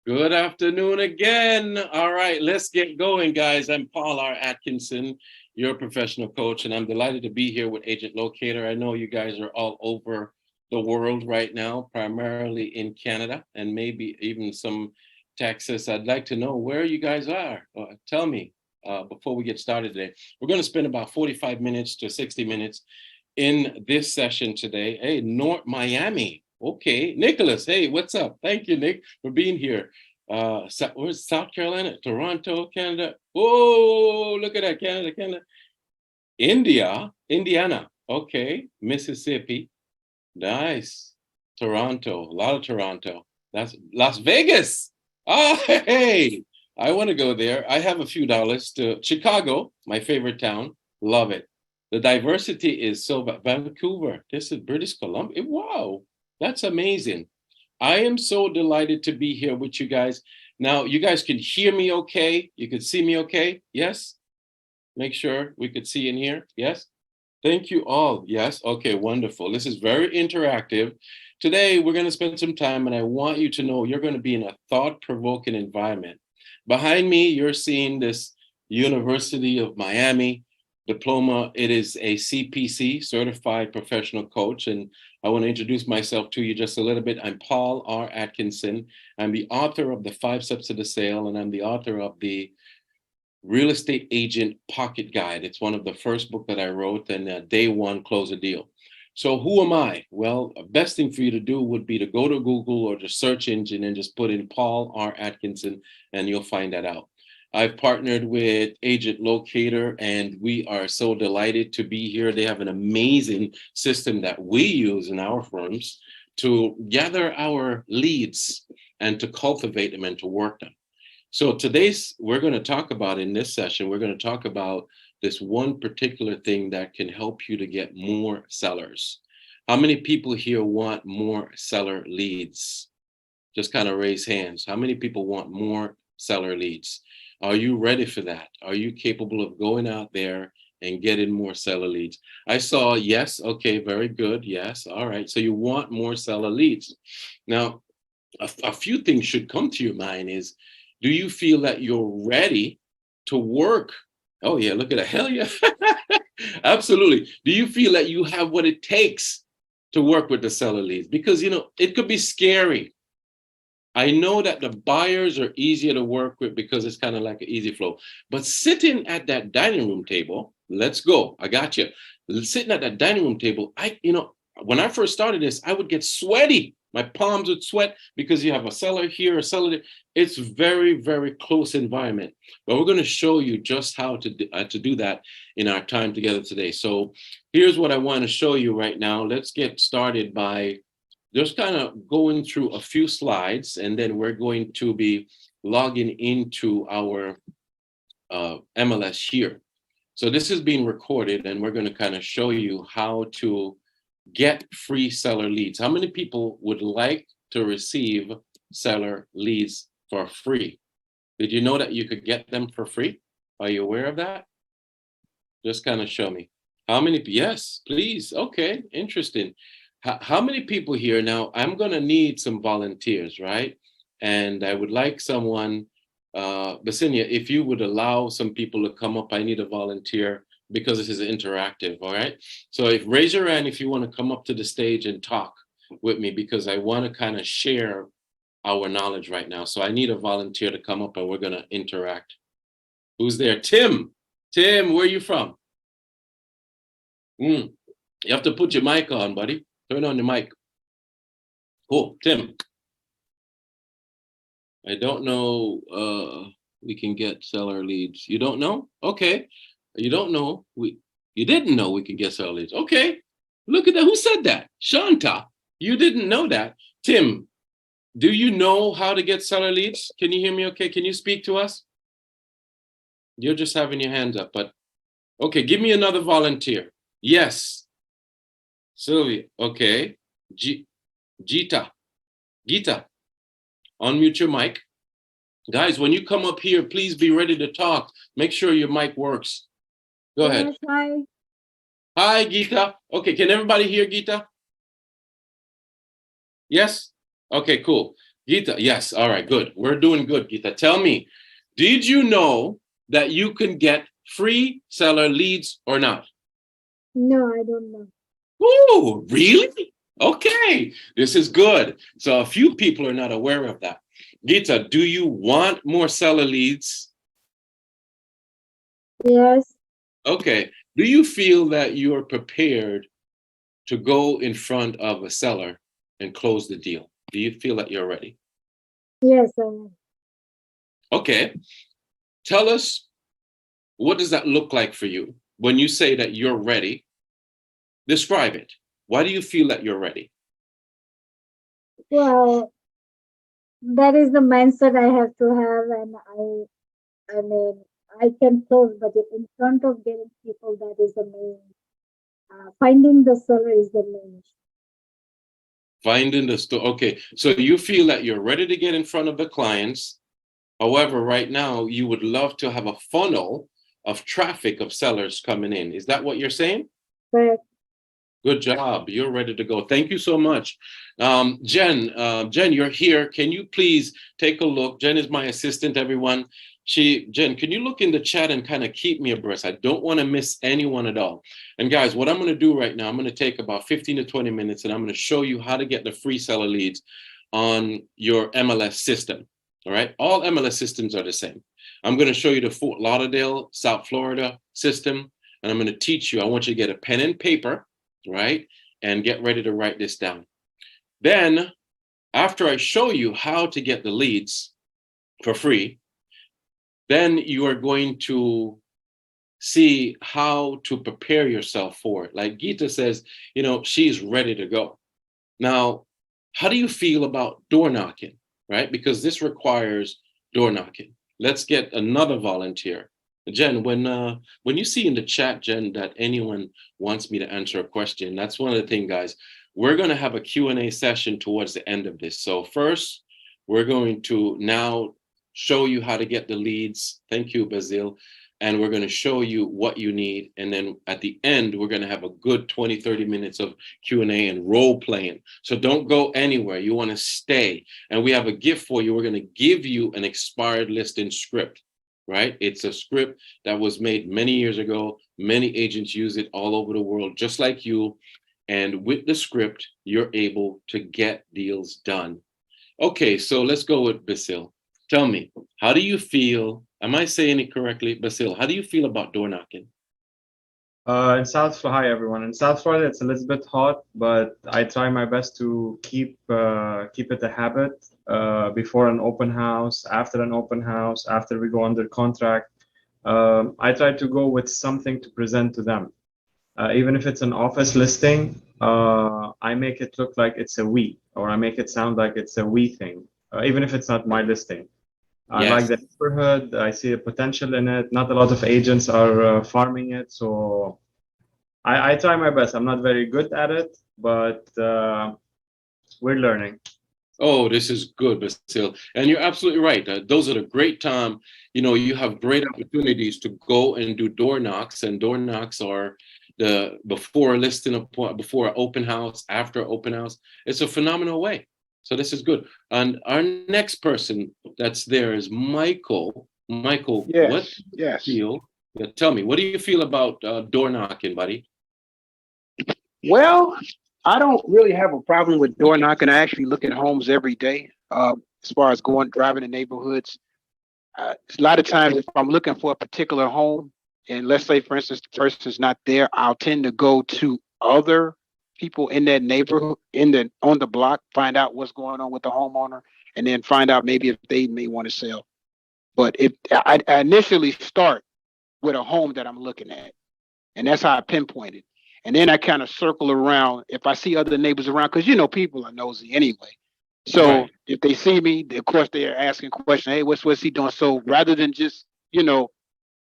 Good afternoon again. All right, let's get going, guys. I'm Paul R. Atkinson, your professional coach, and I'm delighted to be here with Agent Locator. I know you guys are all over the world right now, primarily in Canada and maybe even some Texas. I'd like to know where you guys are. Tell me before we get started today. We're going to spend about 45 minutes to 60 minutes in this session today. Hey, North Miami. Okay, Nicholas. Hey, what's up? Thank you, Nick, for being here. Where's South Carolina? Toronto, Canada. Oh, look at that, Canada. Indiana. Okay, Mississippi. Nice. Toronto. A lot of Toronto. That's Las Vegas. Oh, hey, I want to go there. I have a few dollars to Chicago, my favorite town. Love it. The diversity is so Vancouver. This is British Columbia. Wow, that's amazing. I am so delighted to be here with you guys. Now, you guys can hear me okay? You can see me okay? Yes? Make sure we could see and hear. Yes? Thank you all. Yes? Okay, wonderful. This is very interactive. Today, we're going to spend some time, and I want you to know you're going to be in a thought-provoking environment. Behind me, you're seeing this University of Miami diploma. It is a CPC, Certified Professional Coach, and I want to introduce myself to you just a little bit. I'm Paul R. Atkinson. I'm the author of the 5 Steps to the Sale, and I'm the author of the Real Estate Agent Pocket Guide. It's one of the first book that I wrote, and day one, close a deal. So who am I? Well, the best thing for you to do would be to go to Google or the search engine and just put in Paul R. Atkinson, and you'll find that out. I've partnered with Agent Locator, and we are so delighted to be here. They have an amazing system that we use in our firms to gather our leads and to cultivate them and to work them. So we're going to talk about in this session, we're going to talk about this one particular thing that can help you to get more sellers. How many people here want more seller leads? Just kind of raise hands. How many people want more seller leads? Are you ready for that? Are you capable of going out there and getting more seller leads? I saw yes. Okay, very good. Yes. All right. So you want more seller leads. Now, a few things should come to your mind is, do you feel that you're ready to work? Oh, yeah. Look at that. Hell yeah. Absolutely. Do you feel that you have what it takes to work with the seller leads? Because, it could be scary. I know that the buyers are easier to work with because it's kind of like an easy flow. But sitting at that dining room table, let's go. I got you. Sitting at that dining room table, when I first started this, I would get sweaty. My palms would sweat because you have a seller here, a seller there. It's very, very close environment. But we're going to show you just how to do that in our time together today. So here's what I want to show you right now. Let's get started by just kind of going through a few slides, and then we're going to be logging into our MLS here. So this is being recorded, and we're going to kind of show you how to get free seller leads. How many people would like to receive seller leads for free? Did you know that you could get them for free? Are you aware of that? Just kind of show me. How many? Yes, please. Okay, interesting. How many people here? Now, I'm going to need some volunteers, right? And I would like someone, Basinia, if you would allow some people to come up, I need a volunteer because this is interactive, all right? So raise your hand if you want to come up to the stage and talk with me, because I want to kind of share our knowledge right now. So I need a volunteer to come up and we're going to interact. Who's there? Tim, where are you from? You have to put your mic on, buddy. Turn on your mic. Cool, Tim. I don't know. We can get seller leads. You don't know? Okay. You don't know. You didn't know we can get seller leads. Okay. Look at that. Who said that? Shanta. You didn't know that. Tim, do you know how to get seller leads? Can you hear me okay? Can you speak to us? You're just having your hands up, but okay, give me another volunteer. Yes. Sylvia. Okay. Gita, unmute your mic. Guys, when you come up here, please be ready to talk. Make sure your mic works. Go ahead. Hi. Hi, Gita. Okay, can everybody hear Gita? Yes? Okay, cool. Gita, yes. All right, good. We're doing good, Gita. Tell me, did you know that you can get free seller leads or not? No, I don't know. Oh, really? Okay, this is good. So a few people are not aware of that. Gita, do you want more seller leads? Yes, Okay. Do you feel that you're prepared to go in front of a seller and close the deal? Do you feel that you're ready? yes, I am. Okay. Tell us, what does that look like for you? When you say that you're ready, describe it. Why do you feel that you're ready? Well, that is the mindset I have to have, and I mean, I can close, but in front of getting people, that is the main. Finding the seller is the main. Finding the store. Okay. So you feel that you're ready to get in front of the clients. However, right now, you would love to have a funnel of traffic of sellers coming in. Is that what you're saying? Correct. Good job. You're ready to go. Thank you so much. Jen, you're here. Can you please take a look? Jen is my assistant, everyone. Jen, can you look in the chat and kind of keep me abreast? I don't want to miss anyone at all. And guys, what I'm going to do right now, I'm going to take about 15 to 20 minutes and I'm going to show you how to get the free seller leads on your MLS system. All right. All MLS systems are the same. I'm going to show you the Fort Lauderdale, South Florida system. And I'm going to teach you. I want you to get a pen and paper, right? And get ready to write this down. Then, after I show you how to get the leads for free, then you are going to see how to prepare yourself for it. Like Gita says, she's ready to go. Now, how do you feel about door knocking, right? Because this requires door knocking. Let's get another volunteer. Jen, when you see in the chat, Jen, that anyone wants me to answer a question, that's one of the things, guys. We're going to have a Q&A session towards the end of this. So first, we're going to now show you how to get the leads. Thank you, Basil. And we're going to show you what you need. And then at the end, we're going to have a good 20, 30 minutes of Q&A and role playing. So don't go anywhere. You want to stay. And we have a gift for you. We're going to give you an expired listing script, right? It's a script that was made many years ago. Many agents use it all over the world, just like you. And with the script, you're able to get deals done. Okay, so let's go with Basil. Tell me, how do you feel? Am I saying it correctly, Basil? How do you feel about door knocking? Hi everyone. In South Florida, it's a little bit hot, but I try my best to keep it a habit. Before an open house, after an open house, after we go under contract, I try to go with something to present to them. Even if it's an office listing, I make it look like it's a we, or I make it sound like it's a we thing, even if it's not my listing. I like Yes. the neighborhood. I see a potential in it. Not a lot of agents are farming it, so I try my best. I'm not very good at it, but we're learning. Oh, this is good, Basil. And you're absolutely right. Those are the great time. You have great opportunities to go and do door knocks, and door knocks are the before a listing appointment, before an open house, after open house. It's a phenomenal way. So this is good. And our next person that's there is Michael. Michael, what do Yes, you yes. feel? Yeah, tell me, what do you feel about door knocking, buddy? Well, I don't really have a problem with door knocking. I actually look at homes every day. As far as going driving in neighborhoods, a lot of times if I'm looking for a particular home, and let's say for instance the person's not there, I'll tend to go to other people in that neighborhood in the on the block, find out what's going on with the homeowner, and then find out maybe if they may want to sell. But if I initially start with a home that I'm looking at. And that's how I pinpoint it. And then I kind of circle around if I see other neighbors around, because people are nosy anyway. So Right. if they see me, of course they're asking questions. Hey, what's he doing? So rather than just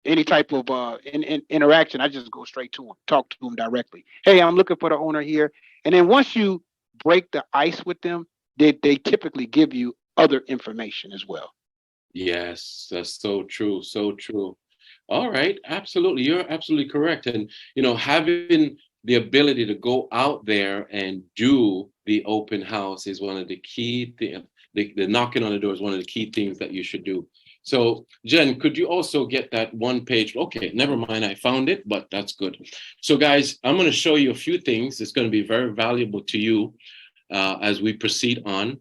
any type of interaction, I just go straight to him, talk to him directly. Hey, I'm looking for the owner here. And then once you break the ice with them, they typically give you other information as well. Yes, that's so true. So true. All right, absolutely. You're absolutely correct. And having the ability to go out there and do the open house is one of the key things. the knocking on the door is one of the key things that you should do. So Jen, could you also get that one page? Okay, never mind, I found it, but that's good. So guys, I'm going to show you a few things. It's going to be very valuable to you as we proceed on.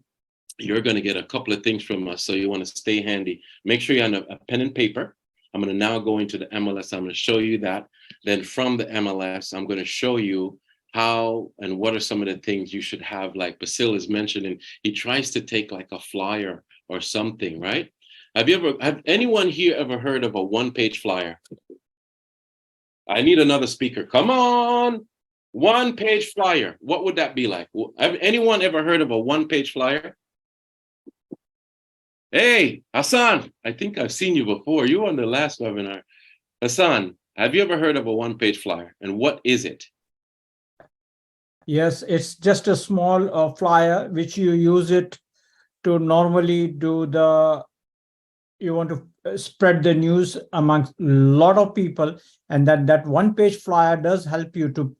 You're going to get a couple of things from us, so you want to stay handy. Make sure you have a pen and paper. I'm going to now go into the MLS. I'm going to show you that. Then from the MLS, I'm going to show you how and what are some of the things you should have, like Basil is mentioning. He tries to take like a flyer or something, right? Have anyone here ever heard of a one-page flyer? I need another speaker. Come on. One-page flyer. What would that be like? Have anyone ever heard of a one-page flyer? Hey, Hassan, I think I've seen you before. You were on the last webinar. Hassan, have you ever heard of a one-page flyer? And what is it? Yes, it's just a small flyer which you use it to normally do you want to spread the news amongst a lot of people, and that one-page flyer does help you to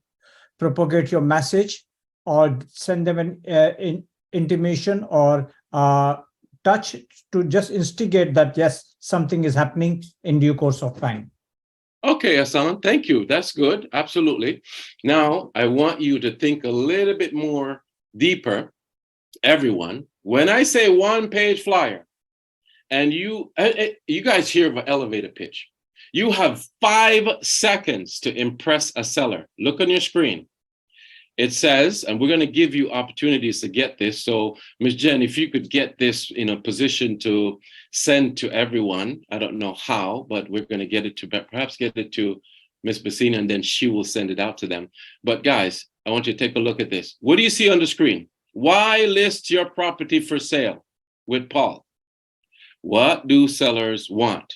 propagate your message or send them an intimation or touch to just instigate that, yes, something is happening in due course of time. Okay, Hassan, thank you. That's good. Absolutely. Now, I want you to think a little bit more deeper, everyone. When I say one-page flyer, and you guys hear of an elevator pitch, you have 5 seconds to impress a seller. Look on your screen. It says, and we're going to give you opportunities to get this. So, Ms. Jen, if you could get this in a position to send to everyone, I don't know how, but we're going to get it to, perhaps get it to Ms. Bassina, and then she will send it out to them. But guys, I want you to take a look at this. What do you see on the screen? Why list your property for sale with Paul? What do sellers want?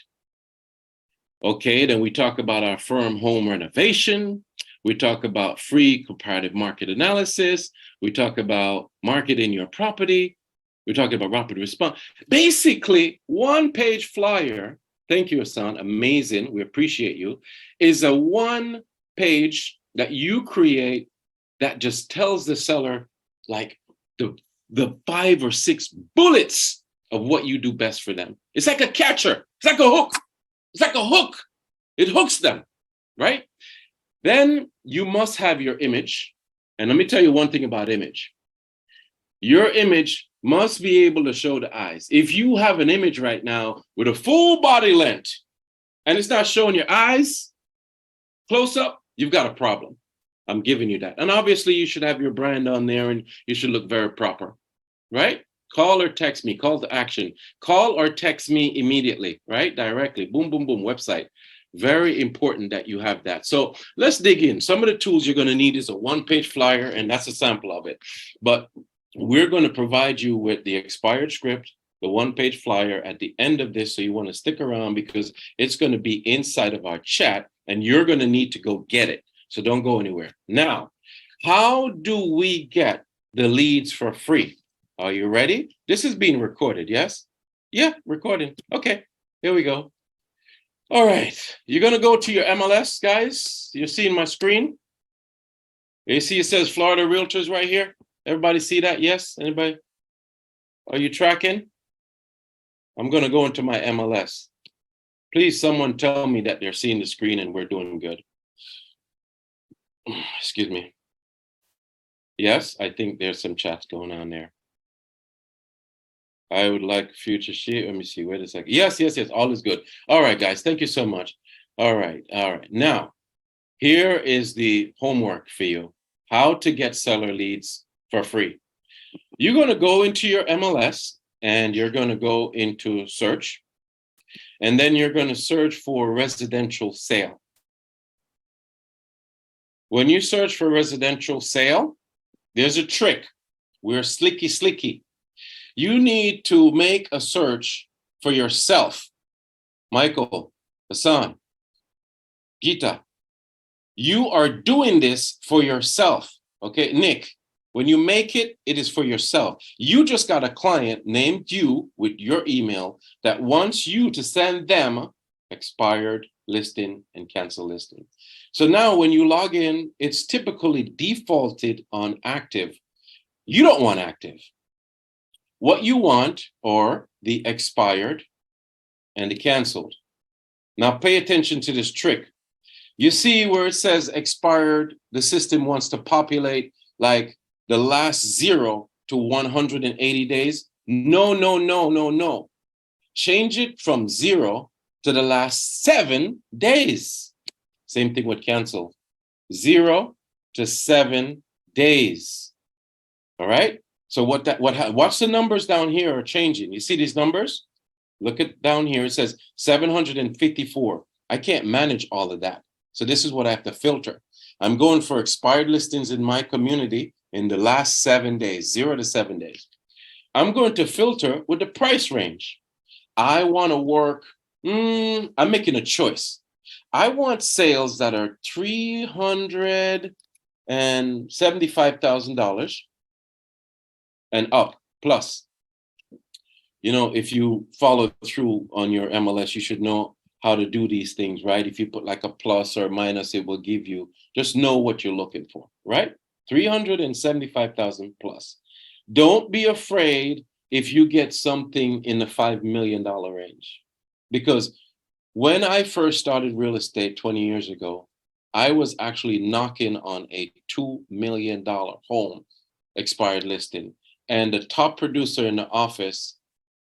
Okay, then we talk about our firm home renovation. We talk about free comparative market analysis. We talk about marketing your property. We're talking about rapid response. Basically, one-page flyer, thank you, Hassan, amazing, we appreciate you, is a one-page that you create that just tells the seller like the 5 or 6 bullets of what you do best for them. It's like a catcher. It's like a hook. It's like a hook. It hooks them, right? Then you must have your image. And let me tell you one thing about image. Your image must be able to show the eyes. If you have an image right now with a full body length and it's not showing your eyes close up, you've got a problem. I'm giving you that. And obviously you should have your brand on there and you should look very proper, right? Call or text me, call to action. Call or text me immediately, right? Directly, boom, boom, boom, website. Very important that you have that. So let's dig in. Some of the tools you're going to need is a one-page flyer, and that's a sample of it. But we're going to provide you with the expired script, the one-page flyer at the end of this. So you want to stick around because it's going to be inside of our chat and you're going to need to go get it. So don't go anywhere. Now, how do we get the leads for free? Are you ready? This is being recorded, yes? Yeah, recording. Okay, here we go. All right, you're gonna go to your MLS, guys. You're seeing my screen. You see it says Florida Realtors right here. Everybody see that? Yes? Anybody? Are you tracking? I'm gonna go into my MLS. Please, someone tell me that they're seeing the screen and we're doing good. Excuse me. Yes, I think there's some chats going on there. I would like future sheet. Let me see. Wait a second. Yes. All is good. All right, guys. Thank you so much. All right. Now, here is the homework for you. How to get seller leads for free. You're going to go into your MLS and you're going to go into search. And then you're going to search for residential sale. When you search for residential sale, there's a trick. We're slicky. You need to make a search for yourself. Michael, Hassan, Gita, you are doing this for yourself. Okay, Nick, when you make it, it is for yourself. You just got a client named you with your email that wants you to send them expired listing and cancel listing. So now when you log in, it's typically defaulted on active. You don't want active. what you want are the expired and the canceled. Now pay attention to this trick. You see where it says expired, the system wants to populate like the last 0 to 180 days. No, no, no, no, no. Change it from 0 to the last 7 days. Same thing with cancel. 0 to 7 days. All right. So watch the numbers down here are changing. You see these numbers? Look at down here. It says 754. I can't manage all of that. So this is what I have to filter. I'm going for expired listings in my community in the last 7 days, 0 to 7 days. I'm going to filter with the price range. I want to work, I'm making a choice. I want sales that are $375,000 and up plus. You know, if you follow through on your MLS, you should know how to do these things, right? If you put like a plus or minus, it will give you, just know what you're looking for, right? 375,000 plus. Don't be afraid if you get something in the $5 million range. Because when I first started real estate 20 years ago, I was actually knocking on a $2 million home expired listing. And the top producer in the office,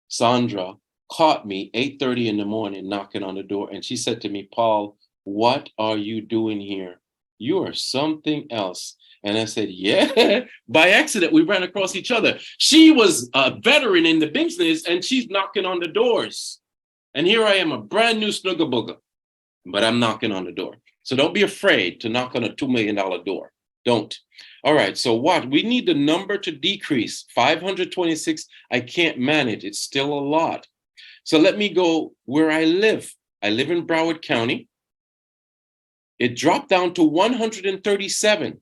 Sandra, caught me 8:30 in the morning knocking on the door. And she said to me, Paul, what are you doing here? You are something else. And I said, yeah, by accident, we ran across each other. She was a veteran in the business and she's knocking on the doors. And here I am, a brand new snuggle booger, but I'm knocking on the door. So don't be afraid to knock on a $2 million door. Don't. All right, so what? We need the number to decrease. 526, I can't manage. It's still a lot. So let me go where I live. I live in Broward County. It dropped down to 137.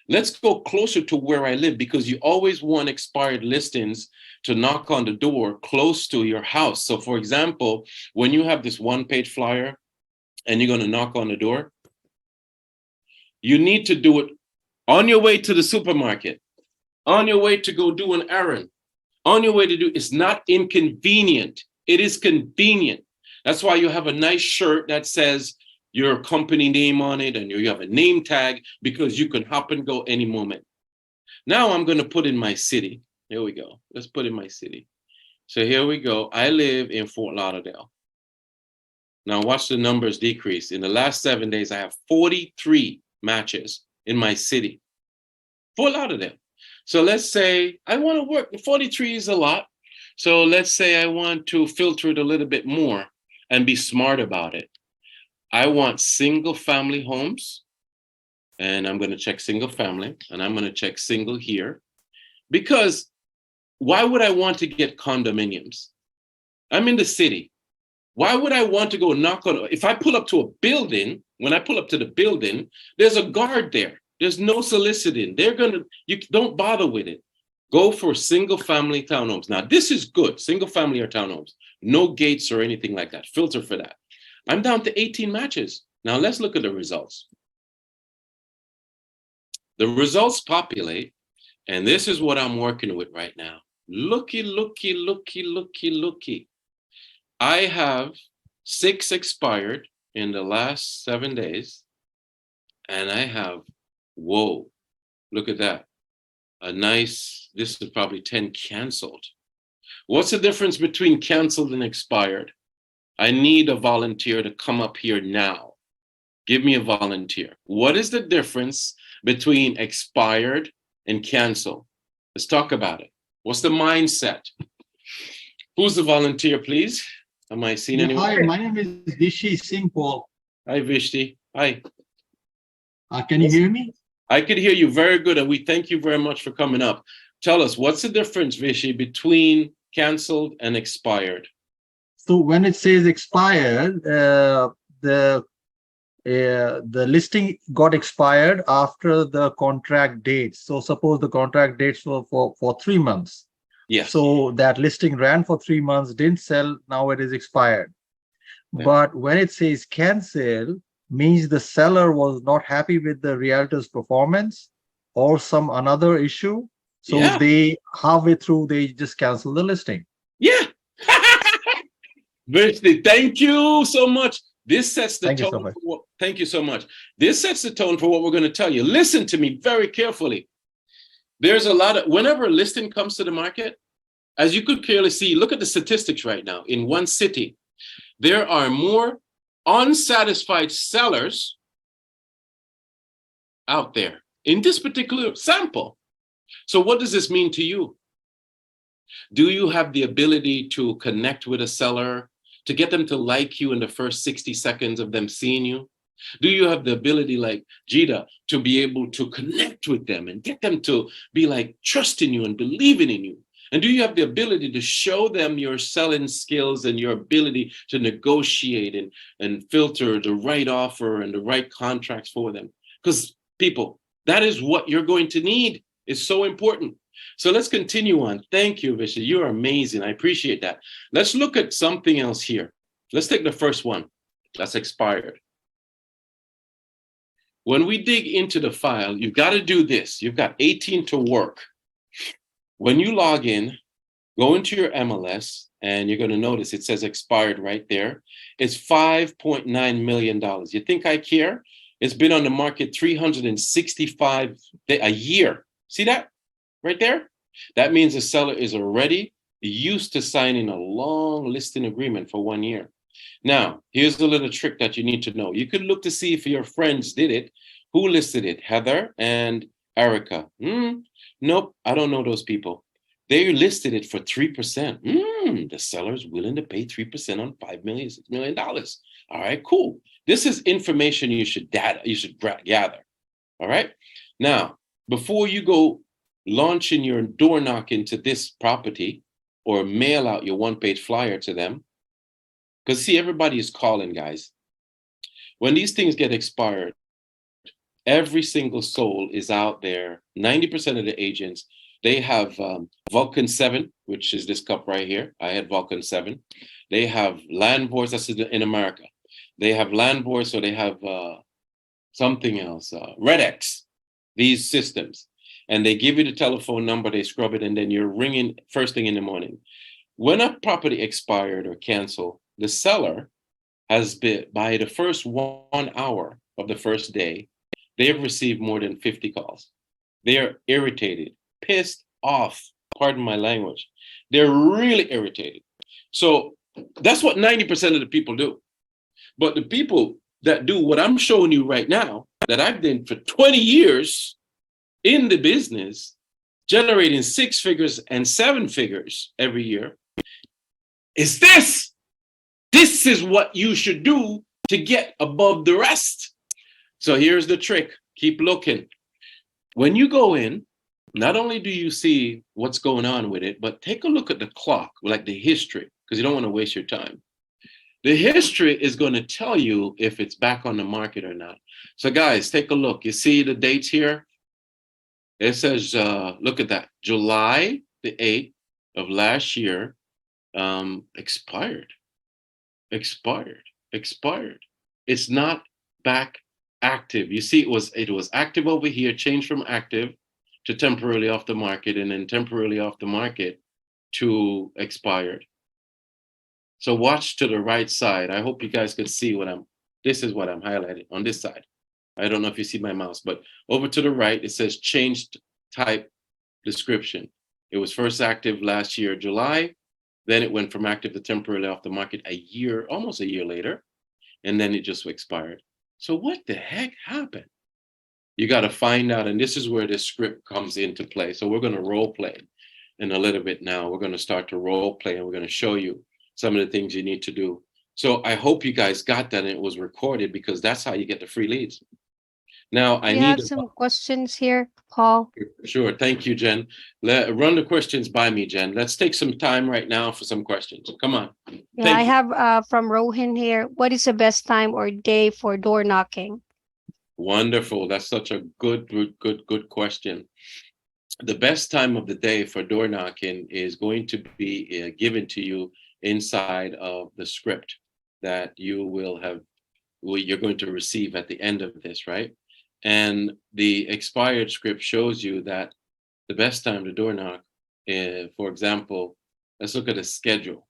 Let's go closer to where I live because you always want expired listings to knock on the door close to your house. So for example, when you have this one-page flyer and you're going to knock on the door, you need to do it on your way to the supermarket, on your way to go do an errand, on your way to do, it's not inconvenient. It is convenient. That's why you have a nice shirt that says your company name on it and you have a name tag because you can hop and go any moment. Now I'm going to put in my city. Here we go. Let's put in my city. So here we go. I live in Fort Lauderdale. Now watch the numbers decrease. In the last 7 days, I have 43 matches in my city. Fort Lauderdale. So let's say I want to work. 43 is a lot. So let's say I want to filter it a little bit more and be smart about it. I want single family homes, and I'm going to check single family, and I'm going to check single here. Because why would I want to get condominiums? I'm in the city. Why would I want to go knock on, if I pull up to a building, when I pull up to the building, there's a guard there. There's no soliciting. You don't bother with it. Go for single family townhomes. Now, this is good, single family or townhomes. No gates or anything like that. Filter for that. I'm down to 18 matches. Now, let's look at the results. The results populate, and this is what I'm working with right now. Looky, looky, looky, looky, looky. I have 6 expired in the last 7 days, and I have, whoa, look at that. A nice, this is probably 10 canceled. What's the difference between canceled and expired? I need a volunteer to come up here now. Give me a volunteer. What is the difference between expired and canceled? Let's talk about it. What's the mindset? Who's the volunteer, please? Am I seeing anyone? Hi, my name is Vishy Singh Paul. Hi, Vishti. Hi. Can you hear me? I could hear you very good, and we thank you very much for coming up. Tell us, what's the difference, Vishy, between canceled and expired? So when it says expired, the listing got expired after the contract dates. So suppose the contract dates were for 3 months. Yes. So that listing ran for 3 months, didn't sell, now it is expired. Yeah. But when it says cancel, means the seller was not happy with the realtor's performance or some another issue, So Yeah. they halfway through, they just cancel the listing. Yeah. Virtually, thank you so much. This sets the Thank you tone so much. for what, thank you so much. This sets the tone for what we're going to tell you. Listen to me very carefully. There's a lot of, whenever a listing comes to the market, as you could clearly see, look at the statistics right now. In one city, there are more unsatisfied sellers out there in this particular sample. So what does this mean to you? Do you have the ability to connect with a seller, to get them to like you in the first 60 seconds of them seeing you? Do you have the ability, like Jita, to be able to connect with them and get them to be like trusting you and believing in you? And do you have the ability to show them your selling skills and your ability to negotiate and filter the right offer and the right contracts for them? Because people, that is what you're going to need. It's so important. So let's continue on. Thank you, Visha. You're amazing. I appreciate that. Let's look at something else here. Let's take the first one. That's expired. When we dig into the file, you've got to do this. You've got 18 to work. When you log in, go into your MLS, and you're going to notice it says expired right there. It's $5.9 million. You think I care? It's been on the market 365 a year. See that right there? That means the seller is already used to signing a long listing agreement for 1 year. Now, here's a little trick that you need to know. You could look to see if your friends did it. Who listed it? Heather and Erica. Nope, I don't know those people. They listed it for 3%. The seller's willing to pay 3% on $5 million, $6 million. All right, cool. This is information you should gather. All right. Now, before you go launching your door knock into this property or mail out your one-page flyer to them, because see, everybody is calling, guys. When these things get expired, every single soul is out there. 90% of the agents, they have Vulcan 7, which is this cup right here. I had Vulcan 7. They have land boards, that's in America. They have land boards, so they have something else, Red X, these systems. And they give you the telephone number, they scrub it, and then you're ringing first thing in the morning. When a property expired or canceled, the seller has been, by the first 1 hour of the first day, they have received more than 50 calls. They're irritated, pissed off, pardon my language. They're really irritated. So that's what 90% of the people do. But the people that do what I'm showing you right now, that I've done for 20 years in the business, generating 6 figures and 7 figures every year, is this. This is what you should do to get above the rest. So here's the trick. Keep looking. When you go in, not only do you see what's going on with it, but take a look at the clock, like the history, because you don't want to waste your time. The history is going to tell you if it's back on the market or not. So guys, take a look. You see the dates here? It says, look at that. July the 8th of last year, expired. It's not back active. You see, it was active over here, changed from active to temporarily off the market, and then temporarily off the market to expired. So watch to the right side. I hope you guys could see this is what I'm highlighting on this side. I don't know if you see my mouse, but over to the right, it says changed type description. It was first active last year, July. Then it went from active to temporarily off the market almost a year later. And then it just expired. So what the heck happened? You got to find out. And this is where this script comes into play. So we're going to role play in a little bit now. We're going to start to role play, and we're going to show you some of the things you need to do. So I hope you guys got that and it was recorded, because that's how you get the free leads. Now I We need have some questions here, Paul. Sure. Thank you, Jen. Run the questions by me, Jen. Let's take some time right now for some questions. Come on. Yeah, Thank I you. have from Rohin here. What is the best time or day for door knocking? Wonderful. That's such a good question. The best time of the day for door knocking is going to be given to you inside of the script that you're going to receive at the end of this, right? And the expired script shows you that the best time to door knock, for example, let's look at a schedule.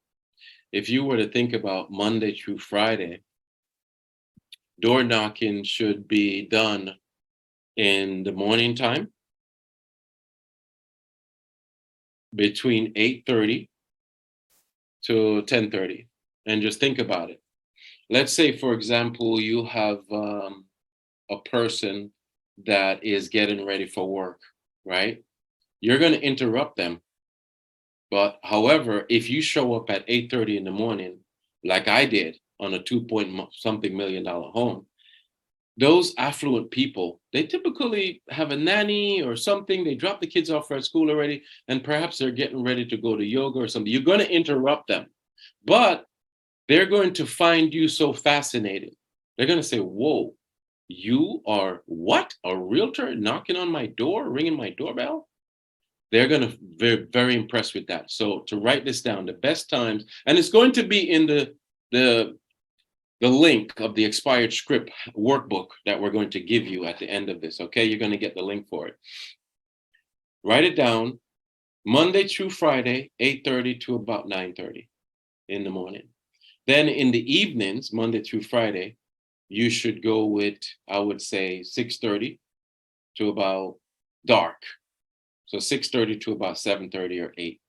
If you were to think about Monday through Friday, door knocking should be done in the morning time between 8:30 to 10:30. And just think about it. Let's say, for example, you have a person that is getting ready for work, right? You're going to interrupt them. But however, if you show up at 8:30 in the morning, like I did on a 2 point something million dollar home, those affluent people, they typically have a nanny or something. They drop the kids off at school already, and perhaps they're getting ready to go to yoga or something. You're going to interrupt them, but they're going to find you so fascinating. They're going to say, whoa, you are what? A realtor knocking on my door, ringing my doorbell? They're going to be very, very impressed with that. So to write this down, the best times, and it's going to be in the link of the expired script workbook that we're going to give you at the end of this. Okay, you're going to get the link for it. Write it down. Monday through Friday, 8:30 to about 9:30 in the morning. Then in the evenings, Monday through Friday, you should go with, I would say, 6:30 to about dark. So 6:30 to about 7:30 or 8.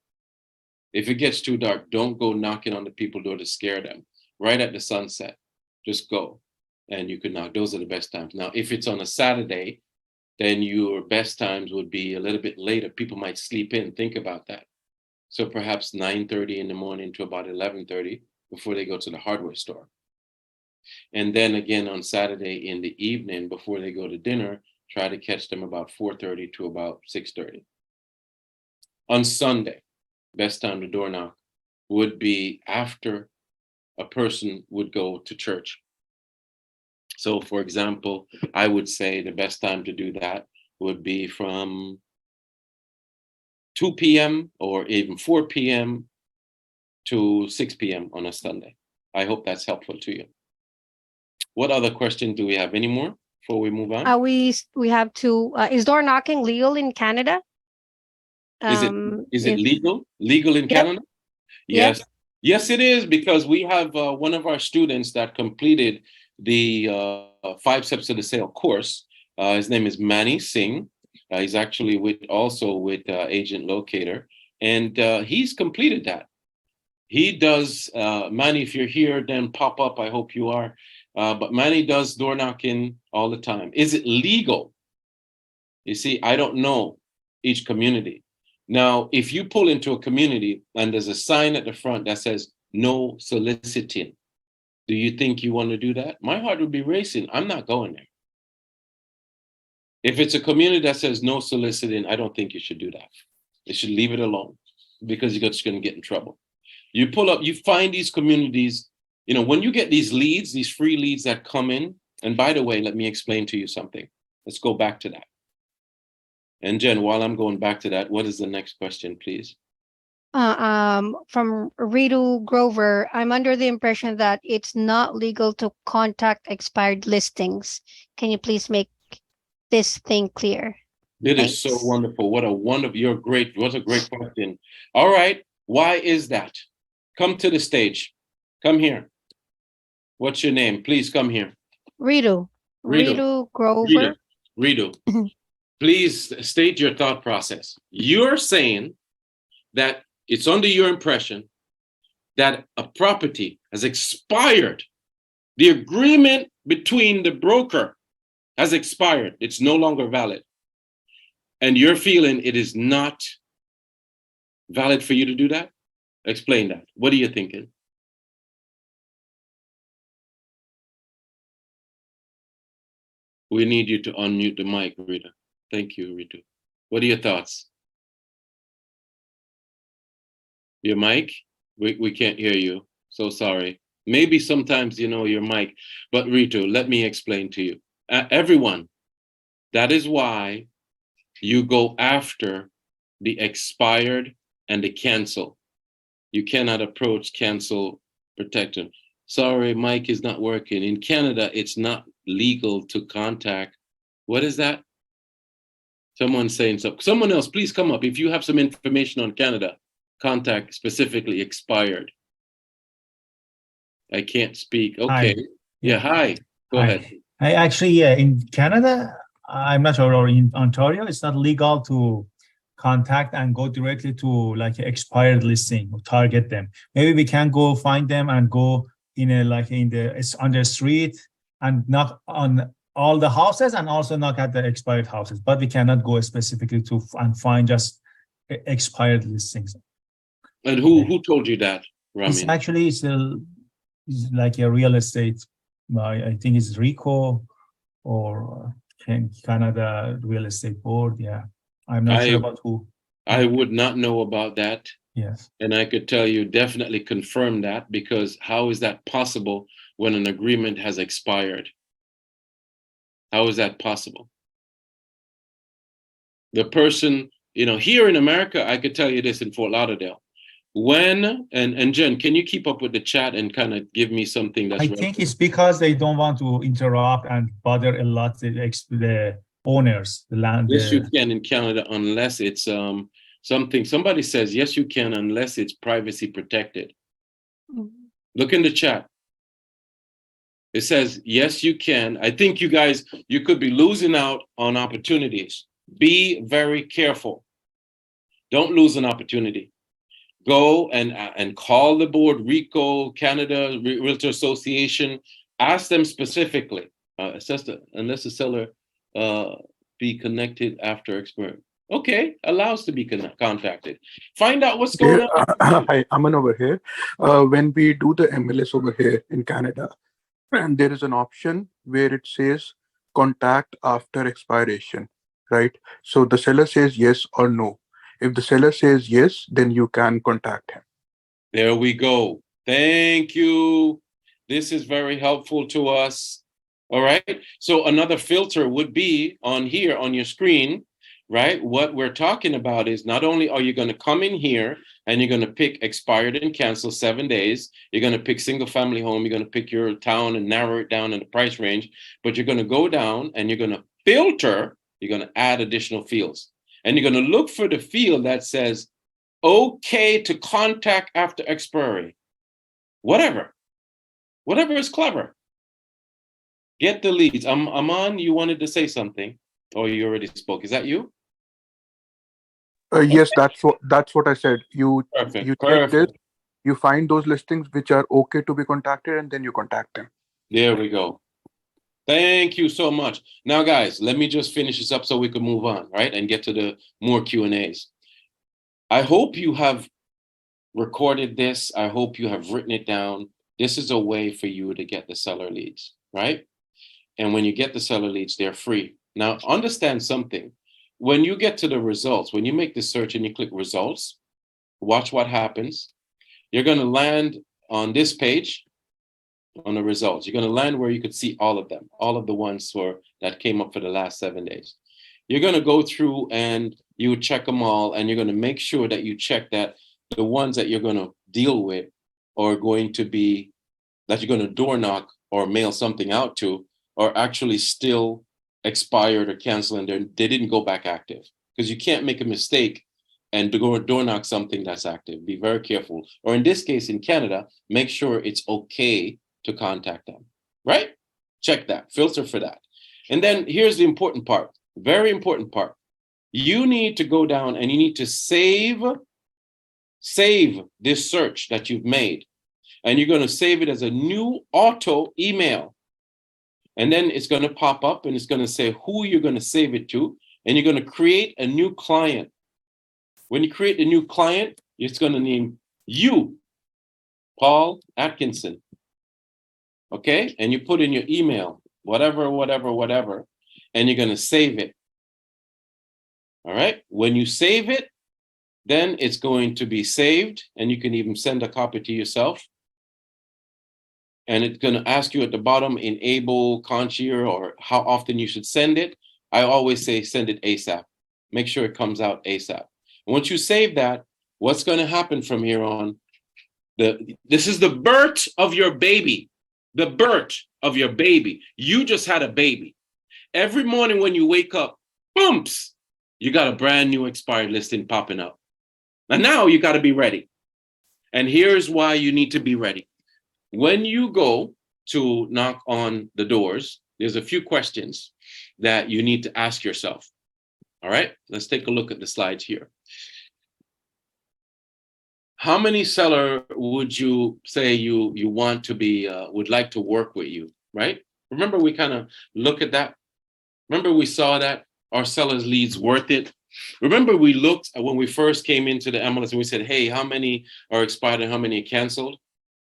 If it gets too dark, don't go knocking on the people's door to scare them. Right at the sunset, just go and you can knock. Those are the best times. Now, if it's on a Saturday, then your best times would be a little bit later. People might sleep in. Think about that. So perhaps 9:30 in the morning to about 11:30 before they go to the hardware store. And then again on Saturday in the evening before they go to dinner, try to catch them about 4:30 to about 6:30. On Sunday, best time to door knock would be after a person would go to church. So for example, I would say the best time to do that would be from 2 p.m. or even 4 p.m. to 6 p.m. on a Sunday. I hope that's helpful to you. What other question do we have? Any more before we move on? We have to. Is door knocking legal in Canada? Is it If legal in Yep. Canada? Yep. Yes, it is, because we have one of our students that completed the 5 Steps to the Sale course. His name is Manny Singh. He's actually also with Agent Locator, and he's completed that. He does, Manny, if you're here, then pop up. I hope you are. But Manny does door knocking all the time. Is it legal? You see, I don't know each community. Now, if you pull into a community and there's a sign at the front that says no soliciting, do you think you want to do that? My heart would be racing. I'm not going there. If it's a community that says no soliciting, I don't think you should do that. You should leave it alone, because you're just going to get in trouble. You pull up, you find these communities, you know, when you get these leads, these free leads that come in, and by the way, let me explain to you something. Let's go back to that. And Jen, while I'm going back to that, what is the next question, please? From Ritu Grover, I'm under the impression that it's not legal to contact expired listings. Can you please make this thing clear? It is so Thanks. wonderful. What a great question. All right. Why is that? Come to the stage. Come here. What's your name? Please come here. Ritu Grover. Ritu. Please state your thought process. You're saying that it's under your impression that a property has expired. The agreement between the broker has expired. It's no longer valid. And you're feeling it is not valid for you to do that? Explain that. What are you thinking? We need you to unmute the mic, Rita. Thank you, Ritu. What are your thoughts? Your mic? We can't hear you. So sorry. Maybe sometimes you know your mic, but Ritu, let me explain to you. Everyone, that is why you go after the expired and the cancel. You cannot approach cancel protection. Sorry, mic is not working. In Canada, it's not legal to contact. What is that? Someone's saying something. Someone else, please come up. If you have some information on Canada, contact specifically expired. I can't speak. Okay. Hi. Yeah, hi. Go Hi. ahead. I actually, yeah, in Canada, I'm not sure, or in Ontario, it's not legal to contact and go directly to like expired listing or target them. Maybe we can go find them and go in a like in the it's on the street and knock on all the houses and also knock at the expired houses, but we cannot go specifically to and find just expired listings. And who told you that, It's Ramin? actually it's like a real estate. I think it's Rico or Canada Real Estate Board. Yeah, I'm not sure about who. I would not know about that. Yes. And I could tell you definitely confirm that, because how is that possible when an agreement has expired? How is that possible? The person, here in America, I could tell you this in Fort Lauderdale. When, and Jen, can you keep up with the chat and kind of give me something that's I relevant? think it's because they don't want to interrupt and bother a lot the owners, the land. Yes, you can in Canada unless it's something. Somebody says, yes, you can unless it's privacy protected. Look in the chat. It says, yes, you can. I think you guys, you could be losing out on opportunities. Be very careful. Don't lose an opportunity. Go and call the board, RICO, Canada Realtor Association. Ask them specifically. It says that unless the seller be connected after experience. Okay, allows to be contacted. Find out what's going on. Hi, Aman over here. When we do the MLS over here in Canada, and there is an option where it says contact after expiration, right? So the seller says yes or no. If the seller says yes, then you can contact him. There we go. Thank you. This is very helpful to us. All right. So another filter would be on here on your screen, right? What we're talking about is not only are you going to come in here and you're going to pick expired and cancel 7 days, you're going to pick single family home, you're going to pick your town and narrow it down in the price range, but you're going to go down and you're going to filter, you're going to add additional fields. And you're going to look for the field that says, okay to contact after expiry. Whatever is clever. Get the leads. Aman, you wanted to say something, or you already spoke. Is that you? Yes, that's what I said. You Perfect. check Perfect. this, you find those listings which are okay to be contacted, and then you contact them. There we go. Thank you so much. Now, guys, let me just finish this up so we can move on, right? And get to the more Q&As. I hope you have recorded this. I hope you have written it down. This is a way for you to get the seller leads, right? And when you get the seller leads, they're free. Now, understand something. When you get to the results, when you make the search and you click results, watch what happens. You're going to land on this page. On the results, you're going to land where you could see all of them, all of the ones that came up for the last 7 days. You're going to go through and you check them all, and you're going to make sure that you check that the ones that you're going to deal with are going to be, that you're going to door knock or mail something out to, are actually still expired or canceled, and they didn't go back active. Because you can't make a mistake and door knock something that's active. Be very careful. Or in this case, in Canada, make sure it's okay to contact them, right? Check that, filter for that. And then here's the important part, very important part. You need to go down and you need to save this search that you've made. And you're going to save it as a new auto email. And then it's going to pop up and it's going to say who you're going to save it to. And you're going to create a new client. When you create a new client, it's going to name you, Paul Atkinson. Okay, and you put in your email, whatever, and you're going to save it. All right, when you save it, then it's going to be saved, and you can even send a copy to yourself. And it's going to ask you at the bottom, enable concierge, or how often you should send it. I always say send it ASAP. Make sure it comes out ASAP. Once you save that, what's going to happen from here on? This is the birth of your baby. The birth of your baby. You just had a baby. Every morning when you wake up, bumps, You got a brand new expired listing popping up. And now you got to be ready. And here's why you need to be ready. When you go to knock on the doors, there's a few questions that you need to ask yourself. All right, let's take a look at the slides here. How many seller would you say you want to be, would like to work with you, right? Remember we kind of look at that. Remember we saw that, our sellers leads worth it. Remember we looked at when we first came into the MLS and we said, hey, how many are expired and how many are canceled?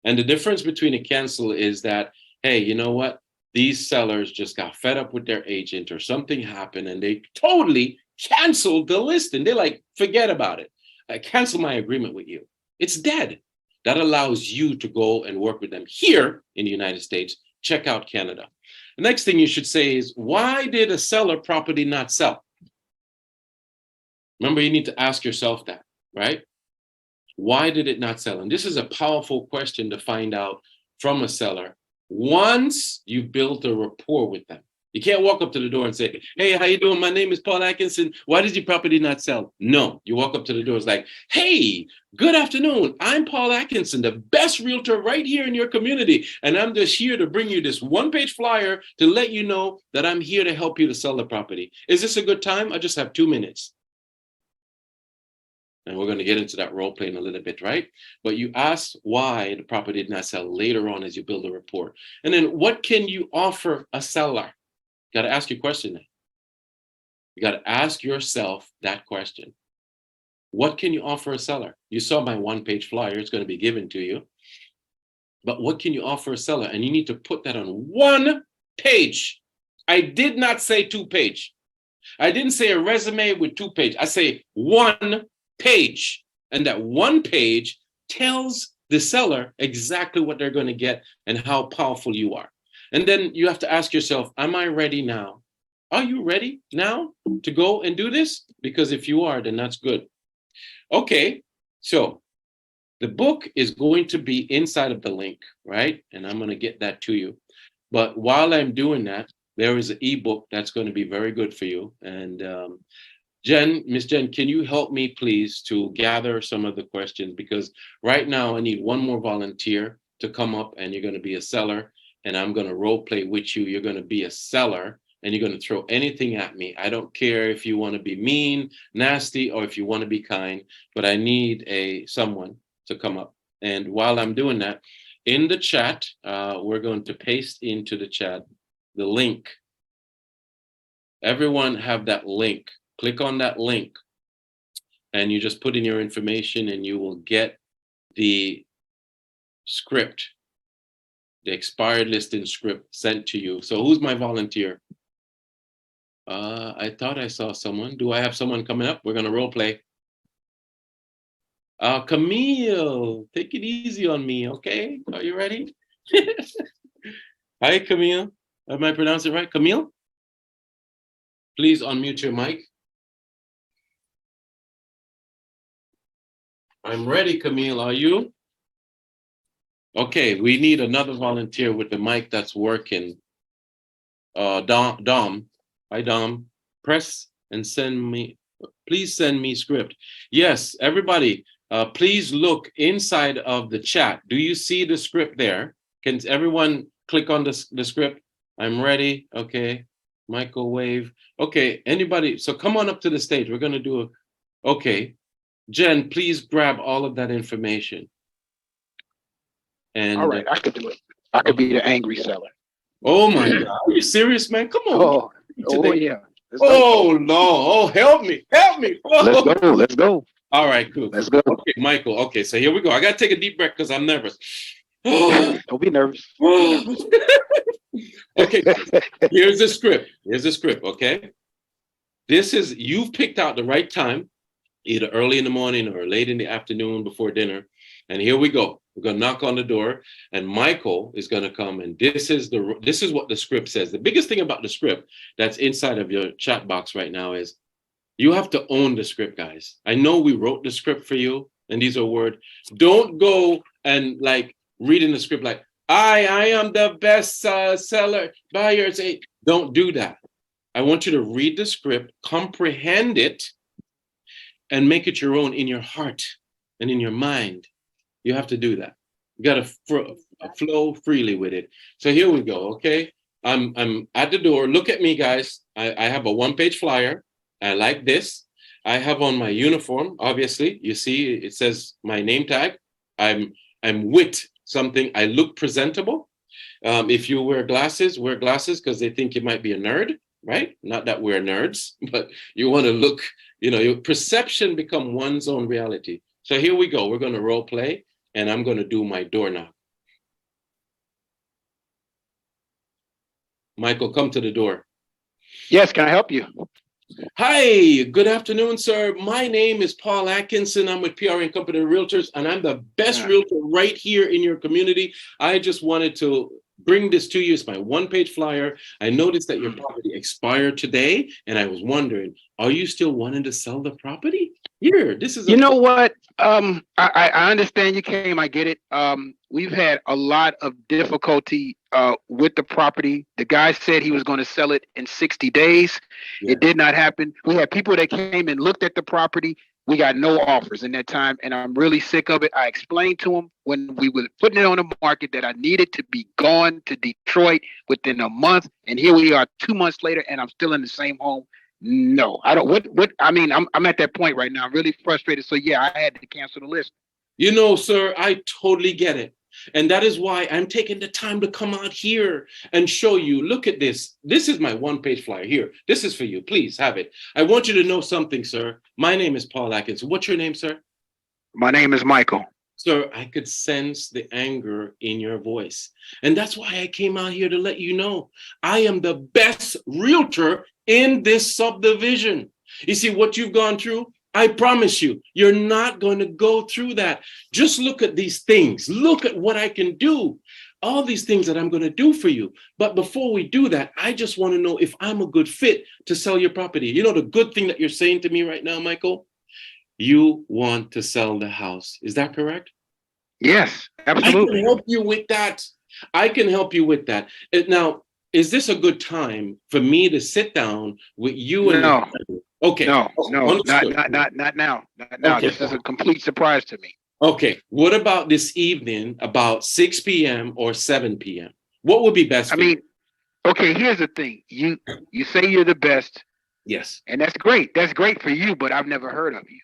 And the difference between a cancel is that, hey, you know what? These sellers just got fed up with their agent or something happened and they totally canceled the listing. They're like, forget about it. I cancel my agreement with you. It's dead. That allows you to go and work with them here in the United States. Check out Canada. The next thing you should say is, why did a seller property not sell? Remember, you need to ask yourself that, right? Why did it not sell? And this is a powerful question to find out from a seller once you've built a rapport with them. You can't walk up to the door and say, hey, how you doing? My name is Paul Atkinson. Why did your property not sell? No, you walk up to the door. It's like, hey, good afternoon. I'm Paul Atkinson, the best realtor right here in your community. And I'm just here to bring you this one-page flyer to let you know that I'm here to help you to sell the property. Is this a good time? I just have 2 minutes. And we're going to get into that role play in a little bit, right? But you ask why the property did not sell later on as you build a rapport. And then what can you offer a seller? You got to ask your question now. You got to ask yourself that question. What can you offer a seller? You saw my one-page flyer. It's going to be given to you. But what can you offer a seller? And you need to put that on 1 page. I did not say 2 page. I didn't say a resume with 2 pages. I say 1 page. And that 1 page tells the seller exactly what they're going to get and how powerful you are. And then you have to ask yourself, am I ready now? Are you ready now to go and do this? Because if you are, then that's good. Okay, so the book is going to be inside of the link, right? And I'm going to get that to you. But while I'm doing that, there is an ebook that's going to be very good for you. And Miss Jen, can you help me please to gather some of the questions? Because right now I need one more volunteer to come up and you're going to be a seller. And I'm going to role play with you. You're going to be a seller and you're going to throw anything at me. I don't care if you want to be mean, nasty, or if you want to be kind, but I need someone to come up. And while I'm doing that, in the chat, we're going to paste into the chat the link. Everyone have that link. Click on that link and you just put in your information and you will get the script. The expired listing script sent to you. So who's my volunteer? I thought I saw someone. Do I have someone coming up? We're going to role play. Camille, take it easy on me, okay? Are you ready? Hi, Camille. Am I pronouncing it right? Camille? Please unmute your mic. I'm ready, Camille. Are you? Okay, we need another volunteer with the mic that's working. Dom. Hi, Dom. Press and send me, please send me script. Yes, everybody, please look inside of the chat. Do you see the script there? Can everyone click on the script? I'm ready. Okay, microwave. Okay, anybody, so come on up to the stage. We're gonna do okay. Jen, please grab all of that information. And all right, I could do it. I could be the angry seller. Oh my God, are you serious, man? Come on. Oh yeah. Oh no! Oh, help me! Help me! Oh. Let's go. Let's go. All right, cool. Let's go. Okay, Michael. Okay, so here we go. I gotta take a deep breath because I'm nervous. Don't be nervous. Okay, here's the script. Here's the script. Okay, you've picked out the right time, either early in the morning or late in the afternoon before dinner. And here we go. We're gonna knock on the door, and Michael is gonna come. And this is what the script says. The biggest thing about the script that's inside of your chat box right now is you have to own the script, guys. I know we wrote the script for you, and these are words. Don't go and like reading the script like I am the best seller buyer. Don't do that. I want you to read the script, comprehend it, and make it your own in your heart and in your mind. You have to do that. You got to flow freely with it. So here we go. Okay. I'm at the door. Look at me, guys. I have a one-page flyer. I like this. I have on my uniform. Obviously, you see, it says my name tag. I'm with something. I look presentable. If you wear glasses because they think you might be a nerd, right? Not that we're nerds, but you want to look, your perception become one's own reality. So here we go. We're going to role play, and I'm going to do my door knock. Michael, come to the door. Yes, can I help you? Hi, good afternoon, sir. My name is Paul Atkinson. I'm with PRN Company Realtors, and I'm the best realtor right here in your community. I just wanted to bring this to you. It's my one-page flyer. I noticed that your property expired today, and I was wondering, are you still wanting to sell the property? Here, this is You know what? I understand you came. I get it. We've had a lot of difficulty with the property. The guy said he was going to sell it in 60 days. Yeah. It did not happen. We had people that came and looked at the property. We got no offers in that time, and I'm really sick of it. I explained to him when we were putting it on the market that I needed to be gone to Detroit within a month, and here we are 2 months later, and I'm still in the same home. No, I don't. What? I mean, I'm at that point right now. I'm really frustrated. So yeah, I had to cancel the list. Sir, I totally get it. And that is why I'm taking the time to come out here and show you. Look at this. This is my one-page flyer here. This is for you. Please have it. I want you to know something, sir. My name is Paul Atkinson. What's your name, sir? My name is Michael. Sir, I could sense the anger in your voice. And that's why I came out here to let you know I am the best realtor in this subdivision. You see what you've gone through? I promise you, you're not going to go through that. Just look at these things. Look at what I can do. All these things that I'm going to do for you. But before we do that, I just want to know if I'm a good fit to sell your property. You know the good thing that you're saying to me right now, Michael? You want to sell the house. Is that correct? Yes, absolutely. I can help you with that. I can help you with that. Now, is this a good time for me to sit down with you and No. your family? Okay. No, Understood. not now. Not now. Okay. This is a complete surprise to me. Okay. What about this evening about 6 p.m. or 7 p.m.? What would be best for you? Okay, here's the thing. You say you're the best, Yes. and that's great. That's great for you, but I've never heard of you.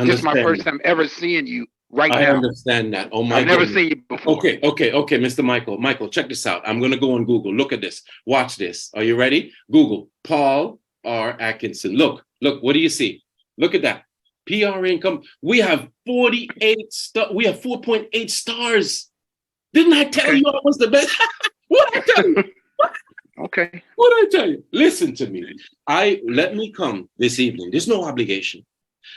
This is my understand. first time ever seeing you right I now. understand that. Oh my I've never goodness. seen you before. Okay, Mr. Michael. Michael, check this out. I'm going to go on Google. Look at this. Watch this. Are you ready? Google Paul R. Atkinson. Look, what do you see? Look at that. PR income. We have 48 stars. We have 4.8 stars. Didn't I tell you I was the best? What did I tell you? Okay. What did I tell you? Listen to me. Let me come this evening. There's no obligation.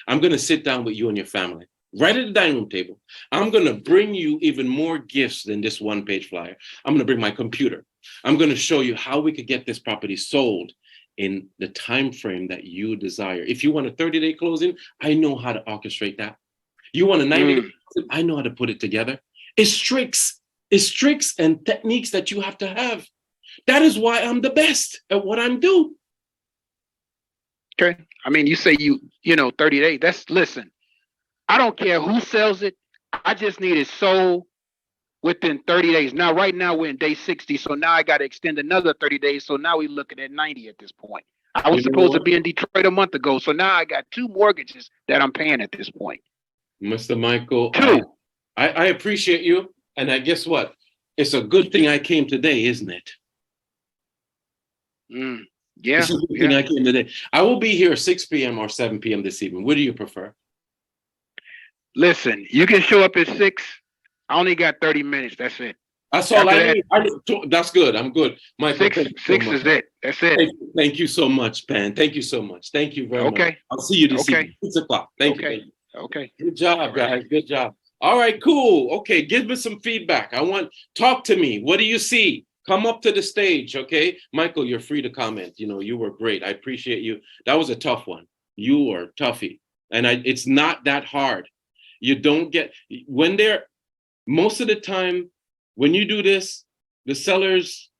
I'm going to sit down with you and your family right at the dining room table. I'm going to bring you even more gifts than this one-page flyer. I'm going to bring my computer. I'm going to show you how we could get this property sold in the time frame that you desire. If you want a 30-day closing, I know how to orchestrate that. You want a 90-day closing, I know how to put it together. It's tricks and techniques that you have to have. That is why I'm the best at what I'm doing. Okay. I mean, you say you 30 days. Listen, I don't care who sells it. I just need it sold within 30 days. Now, right now we're in day 60. So now I got to extend another 30 days. So now we're looking at 90 at this point. I was supposed to be in Detroit a month ago. So now I got 2 mortgages that I'm paying at this point. Mr. Michael, 2. I appreciate you. And I guess what? It's a good thing I came today, isn't it? Yeah. It's a good thing I came today. I will be here 6 p.m. or 7 p.m. this evening. What do you prefer? Listen, you can show up at 6. I only got 30 minutes. That's it. That's all I need. That's good. I'm good. Michael, 6 is it. That's it. Thank you so much, Pan. Thank you so much. Thank you very much. Okay. I'll see you this evening. 6 o'clock. Thank you. Okay. Good job, guys. Good job. All right, cool. Okay, give me some feedback. Talk to me. What do you see? Come up to the stage, okay? Michael, you're free to comment. You were great. I appreciate you. That was a tough one. You are toughy. And it's not that hard. You don't get, most of the time, when you do this, the sellers,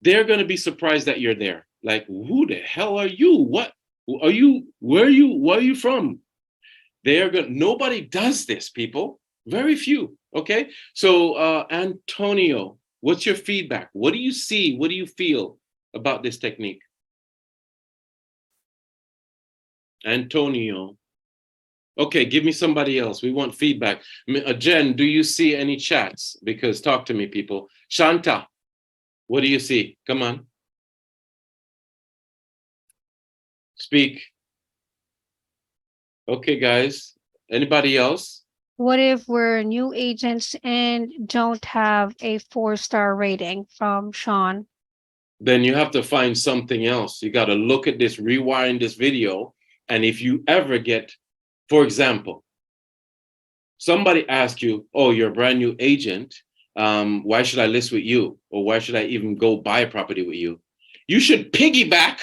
they're going to be surprised that you're there. like, who the hell are you? What are you? Where are you from? They are going. Nobody does this, people. Very few. Okay. So Antonio, what's your feedback? What do you see? What do you feel about this technique? Antonio. Okay, give me somebody else. We want feedback. Jen, do you see any chats? Because talk to me, people. Shanta, what do you see? Come on. Speak. Okay, guys. Anybody else? What if we're new agents and don't have a 4-star rating from Sean? Then you have to find something else. You got to look at this, rewind this video. And if you ever get, for example, somebody asks you, oh, you're a brand new agent. Why should I list with you? Or why should I even go buy a property with you? You should piggyback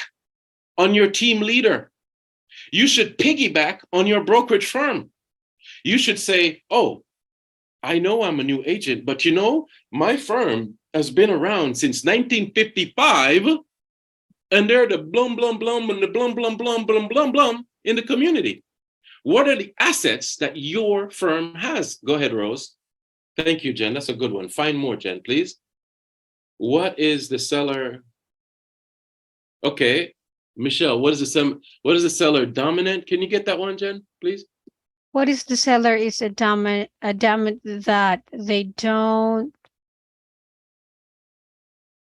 on your team leader. You should piggyback on your brokerage firm. You should say, oh, I know I'm a new agent, but you know, my firm has been around since 1955, and they're the blum, blum, blum, and the blum, blum, blum, blum, blum, blum in the community. What are the assets that your firm has? Go ahead, Rose. Thank you, Jen. That's a good one. Find more, Jen, please. What is the seller? Okay, Michelle, what is the seller dominant? Can you get that one, Jen, please? What is the seller is a dominant that they don't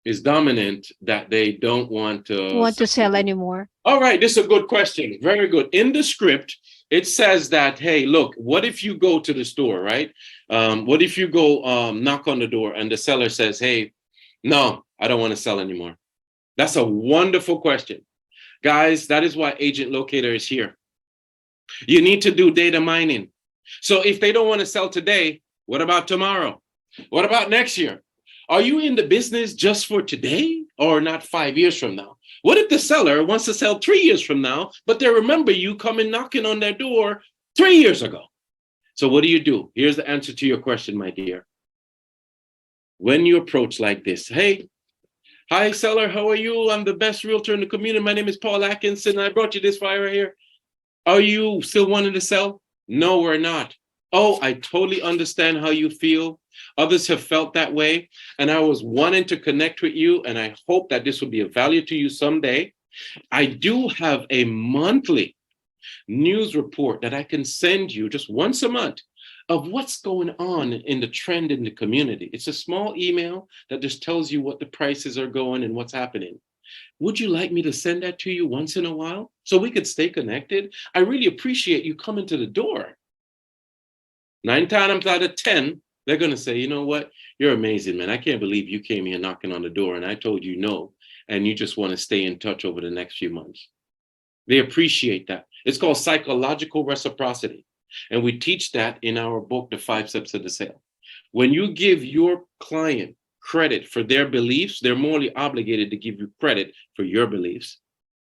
Is dominant that they don't want to want to sell anymore. All right, this is a good question. Very good. In the script, it says that, hey, look, what if you go to the store, right? What if you go knock on the door and the seller says, hey, no, I don't want to sell anymore? That's a wonderful question. Guys, that is why Agent Locator is here. You need to do data mining. So if they don't want to sell today, what about tomorrow? What about next year? Are you in the business just for today or not 5 years from now? What if the seller wants to sell 3 years from now, but they remember you coming knocking on their door 3 years ago? So what do? Here's the answer to your question, my dear. When you approach like this, hey, hi, seller, how are you? I'm the best realtor in the community. My name is Paul Atkinson. I brought you this flyer right here. Are you still wanting to sell? No, we're not. Oh, I totally understand how you feel. Others have felt that way. And I was wanting to connect with you. And I hope that this will be of value to you someday. I do have a monthly news report that I can send you just once a month of what's going on in the trend in the community. It's a small email that just tells you what the prices are going and what's happening. Would you like me to send that to you once in a while so we could stay connected? I really appreciate you coming to the door. 9 times out of 10, they're going to say, you know what? You're amazing, man. I can't believe you came here knocking on the door and I told you no, and you just want to stay in touch over the next few months. They appreciate that. It's called psychological reciprocity. And we teach that in our book, The 5 Steps of the Sale. When you give your client credit for their beliefs, they're morally obligated to give you credit for your beliefs.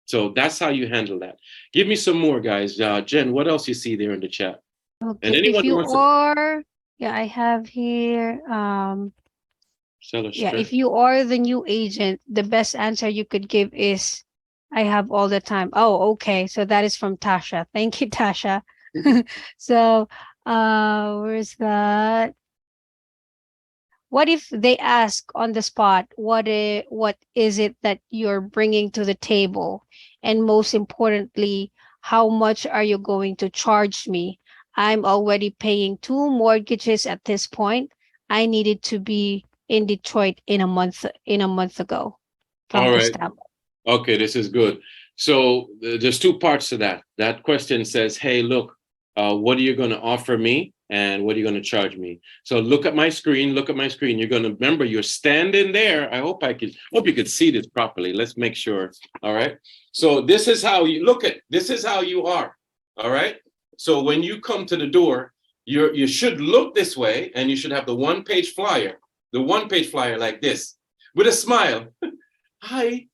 So that's how you handle that. Give me some more, guys. Jen, what else you see there in the chat? Okay, And anyone if you who wants are, yeah, I have here, seller yeah, stress. if you are the new agent, the best answer you could give is, I have all the time. Oh, okay. So that is from Tasha. Thank you, Tasha. So, where's that? What if they ask on the spot, what is it that you're bringing to the table? And most importantly, how much are you going to charge me? I'm already paying 2 mortgages at this point. I needed to be in Detroit in a month ago. From All right. Gustavo. Okay, this is good. So there's 2 parts to that. That question says, hey, look, what are you going to offer me? And what are you going to charge me? So look at my screen. Look at my screen. You're going to remember you're standing there. I hope you could see this properly. Let's make sure. All right. So this is how you look at. This is how you are. All right. So when you come to the door, you should look this way, and you should have the 1-page flyer. The 1-page flyer like this, with a smile. Hi.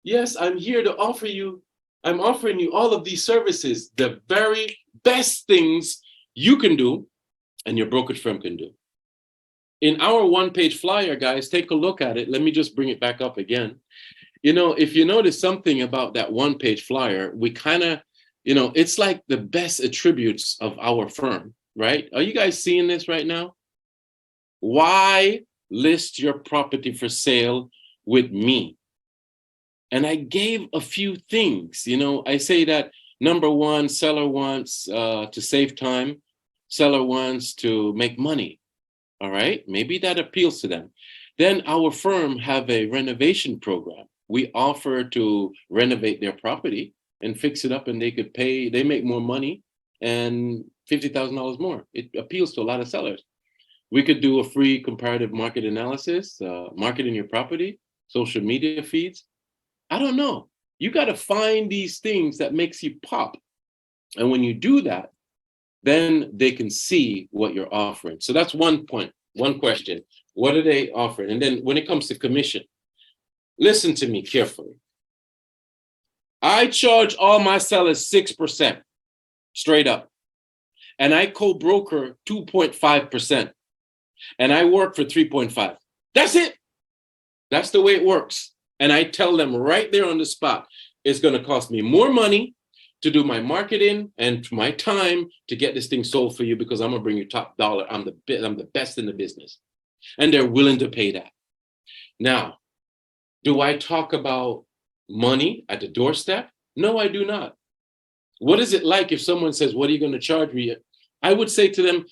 Yes, I'm here to offer you. I'm offering you all of these services, the very best things you can do and your brokerage firm can do. In our 1-page flyer, guys, take a look at it. Let me just bring it back up again. if you notice something about that one-page flyer, we kind of, it's like the best attributes of our firm, right? Are you guys seeing this right now? Why list your property for sale with me? And I gave a few things. I say that number one, seller wants to save time. Seller wants to make money. All right, maybe that appeals to them. Then our firm have a renovation program. We offer to renovate their property and fix it up, and they make more money and $50,000 more. It appeals to a lot of sellers. We could do a free comparative market analysis, marketing your property, social media feeds. I don't know. You got to find these things that makes you pop. And when you do that, then they can see what you're offering. So that's one point, one question. What are they offering? And then when it comes to commission, listen to me carefully. I charge all my sellers 6% straight up. And I co-broker 2.5%. And I work for 3.5. That's it. That's the way it works. And I tell them right there on the spot, it's going to cost me more money to do my marketing and my time to get this thing sold for you, because I'm going to bring you top dollar. I'm the best in the business. And they're willing to pay that. Now, do I talk about money at the doorstep? No, I do not. What is it like if someone says, what are you going to charge me? I would say to them,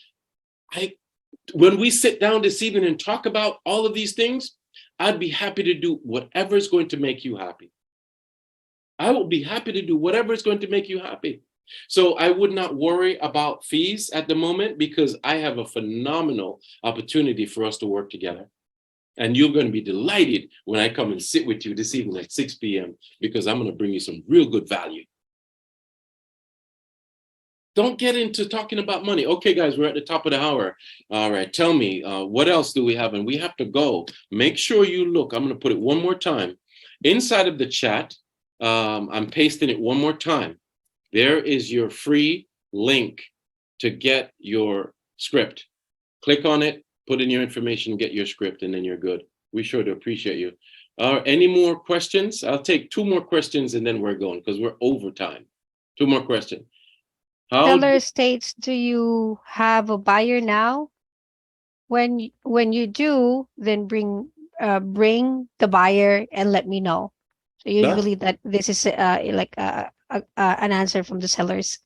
when we sit down this evening and talk about all of these things, I'd be happy to do whatever is going to make you happy. I will be happy to do whatever is going to make you happy. So I would not worry about fees at the moment, because I have a phenomenal opportunity for us to work together. And you're going to be delighted when I come and sit with you this evening at 6 p.m. because I'm going to bring you some real good value. Don't get into talking about money. Okay, guys, we're at the top of the hour. All right, tell me, what else do we have? And we have to go. Make sure you look. I'm going to put it one more time. Inside of the chat, I'm pasting it one more time. There is your free link to get your script. Click on it, put in your information, get your script, and then you're good. We sure do appreciate you. Any more questions? I'll take 2 more questions and then we're going, because we're over time. 2 more questions. Seller states, do you have a buyer now? When you do, then bring the buyer and let me know. So usually that this is like an answer from the sellers.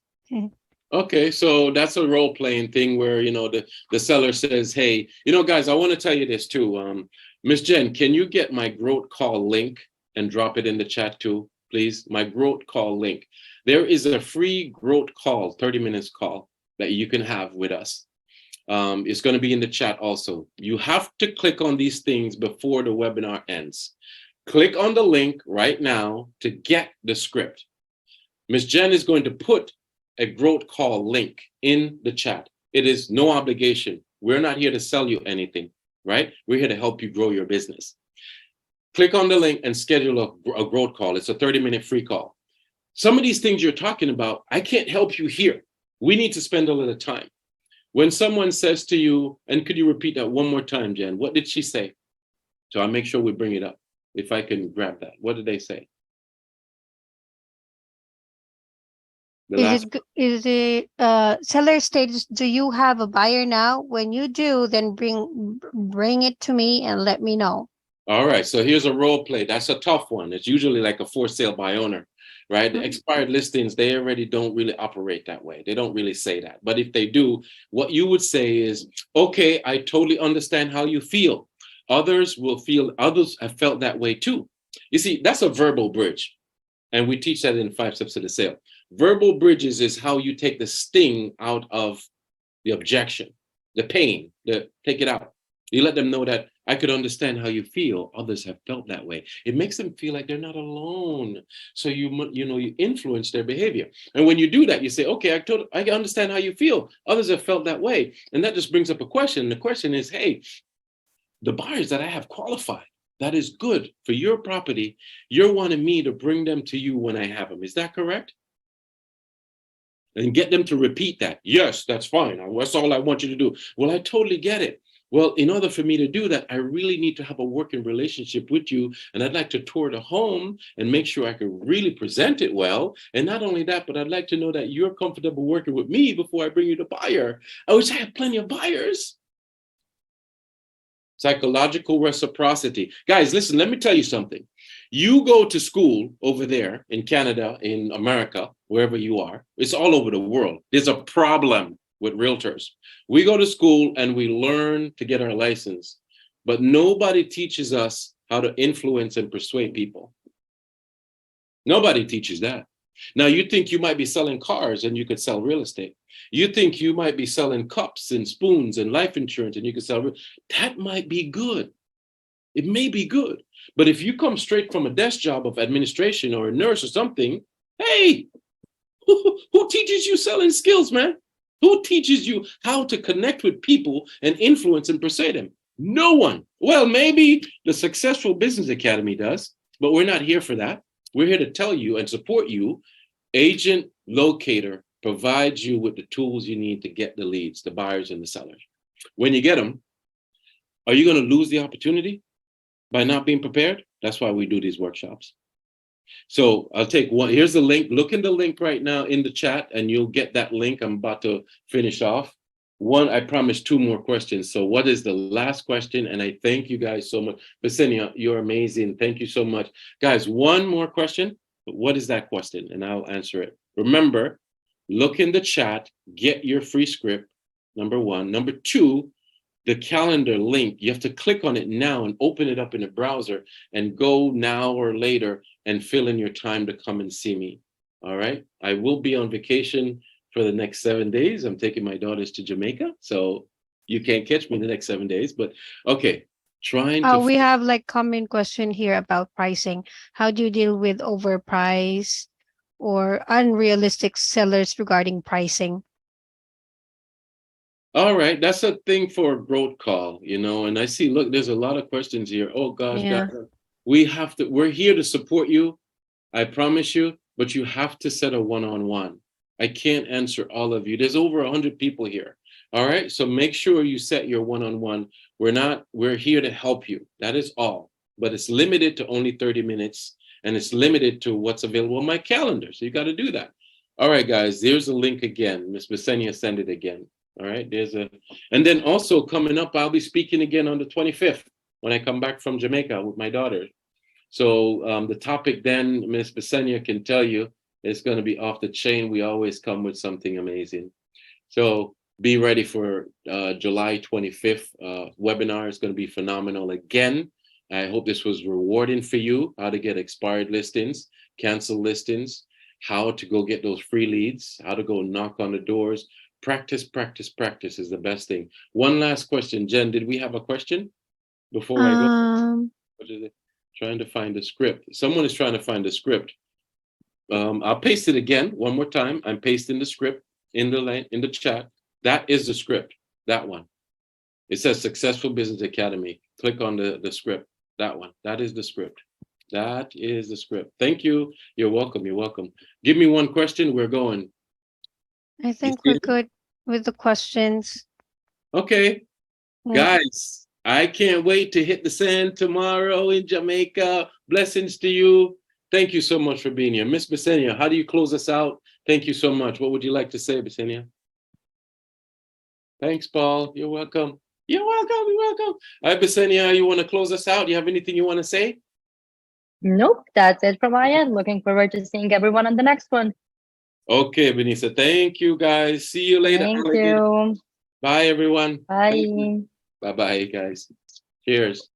Okay, so that's a role-playing thing where, the seller says, hey, guys, I want to tell you this too. Miss Jen, can you get my growth call link and drop it in the chat too, please? My growth call link. There is a free growth call, 30 minutes call that you can have with us. It's going to be in the chat also. You have to click on these things before the webinar ends. Click on the link right now to get the script. Ms. Jen is going to put a growth call link in the chat. It is no obligation. We're not here to sell you anything, right? We're here to help you grow your business. Click on the link and schedule a growth call. It's a 30-minute free call. Some of these things you're talking about, I can't help you here. We need to spend a little time. When someone says to you, and could you repeat that one more time, Jen? What did she say? So I'll make sure we bring it up. If I can grab that. What did they say? Is it seller status, do you have a buyer now? When you do, then bring it to me and let me know. All right, so here's a role play. That's a tough one. It's usually like a for sale by owner, right? The expired listings, they already don't really operate that way. They don't really say that. But if they do, what you would say is, okay, I totally understand how you feel. Others have felt that way too. You see, that's a verbal bridge. And we teach that in 5 Steps to the Sale. Verbal bridges is how you take the sting out of the objection, the pain, take it out. You let them know that I could understand how you feel. Others have felt that way. It makes them feel like they're not alone. So you influence their behavior. And when you do that, you say, okay, I understand how you feel. Others have felt that way. And that just brings up a question. The question is, hey, the buyers that I have qualified, that is good for your property, you're wanting me to bring them to you when I have them. Is that correct? And get them to repeat that. Yes, that's fine. That's all I want you to do. Well, I totally get it. Well, in order for me to do that, I really need to have a working relationship with you. And I'd like to tour the home and make sure I can really present it well. And not only that, but I'd like to know that you're comfortable working with me before I bring you the buyer. I wish I had plenty of buyers. Psychological reciprocity. Guys, listen, let me tell you something. You go to school over there in Canada, in America, wherever you are, it's all over the world. There's a problem with realtors. We go to school and we learn to get our license, but nobody teaches us how to influence and persuade people. Nobody teaches that. Now, you think you might be selling cars and you could sell real estate. You think you might be selling cups and spoons and life insurance and you could sell. That might be good. It may be good. But if you come straight from a desk job of administration or a nurse or something, hey, who teaches you selling skills, man? Who teaches you how to connect with people and influence and persuade them? No one. Well, maybe the Successful Business Academy does, but we're not here for that. We're here to tell you and support you. Agent Locator provides you with the tools you need to get the leads, the buyers and the sellers. When you get them, are you going to lose the opportunity by not being prepared? That's why we do these workshops. So I'll take one. Here's the link. Look in the link right now in the chat and you'll get that link. I'm about to finish off. One, I promised 2 more questions. So what is the last question? And I thank you guys so much. Basenia, you're amazing. Thank you so much. Guys, one more question. What is that question? And I'll answer it. Remember, look in the chat, get your free script, number 1. Number 2, the calendar link, you have to click on it now and open it up in a browser and go now or later and fill in your time to come and see me. All right. I will be on vacation for the next 7 days. I'm taking my daughters to Jamaica. So you can't catch me the next 7 days, but okay. We have like common question here about pricing. How do you deal with overpriced or unrealistic sellers regarding pricing? All right, that's a thing for a growth call, you know, and I see, look, there's a lot of questions here. Oh gosh, Yeah. guys, we're here to support you. I promise you, but you have to set a one-on-one. I can't answer all of you. There's over 100 people here. All right, so make sure you set your one-on-one. We're here to help you. That is all, but it's limited to only 30 minutes and it's limited to what's available on my calendar. So you got to do that. All right, guys, there's a link again. Miss Basenia, send it again. All right, and then also coming up, I'll be speaking again on the 25th when I come back from Jamaica with my daughter. So the topic then, Miss Basenia can tell you, it's going to be off the chain. We always come with something amazing. So be ready for July 25th webinar. It's going to be phenomenal again. I hope this was rewarding for you, how to get expired listings, cancel listings, how to go get those free leads, how to go knock on the doors. Practice, practice, practice is the best thing. One last question. Jen, did we have a question before I go? What is it? Trying to find the script. Someone is trying to find the script. I'll paste it again one more time. I'm pasting the script in the chat. That is the script. That one. It says Successful Business Academy. Click on the script. That one. That is the script. That is the script. Thank you. You're welcome. You're welcome. Give me one question. We're going. I think we're good with the questions. Okay. Yeah. Guys, I can't wait to hit the sand tomorrow in Jamaica. Blessings to you. Thank you so much for being here. Miss Basenia, how do you close us out? Thank you so much. What would you like to say, Basenia? Thanks, Paul. You're welcome. You're welcome. You're welcome. All right, Basenia, you want to close us out? You have anything you want to say? Nope, that's it from my end. Looking forward to seeing everyone on the next one. Okay, Benisa. Thank you, guys. See you later. Thank you. Bye, everyone. Bye. Bye-bye, guys. Cheers.